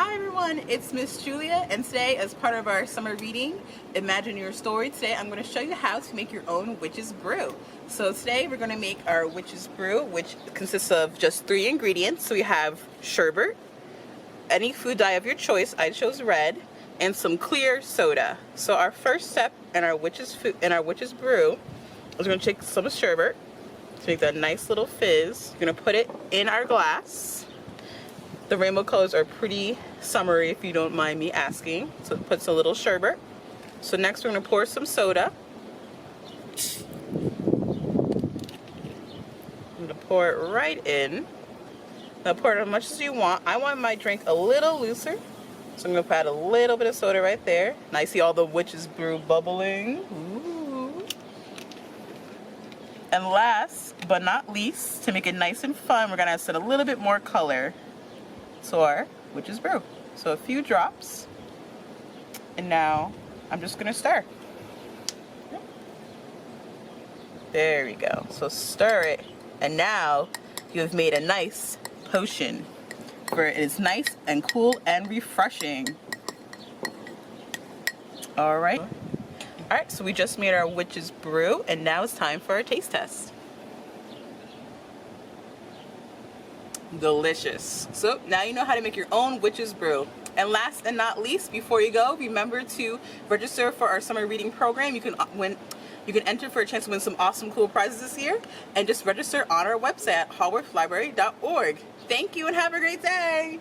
Hi everyone, it's Miss Julia, and today as part of our summer reading, Imagine Your Story, today I'm going to show you how to make your own witch's brew. So today we're going to make our witch's brew, which consists of just 3 ingredients. So we have sherbet, any food dye of your choice, I chose red, and some clear soda. So our first step in our witch's brew is we're going to take some sherbet to make that nice little fizz. We're going to put it in our glass. The rainbow colors are pretty summery, if you don't mind me asking. So it puts a little sherbet. So next we're going to pour some soda. I'm going to pour it right in. Now pour it as much as you want. I want my drink a little looser, so I'm going to add a little bit of soda right there. And I see all the witch's brew bubbling. Ooh. And last but not least, to make it nice and fun, we're going to add a little bit more color to our witch's brew. So a few drops, and now I'm just gonna stir. There we go. So stir it, and now you have made a nice potion where it is nice and cool and refreshing. Alright, so we just made our witch's brew, and now it's time for our taste test. Delicious. So now you know how to make your own witch's brew. And last and not least, before you go, remember to register for our summer reading program. You can enter for a chance to win some awesome cool prizes this year, and just register on our website at hallworthlibrary.org. Thank you and have a great day.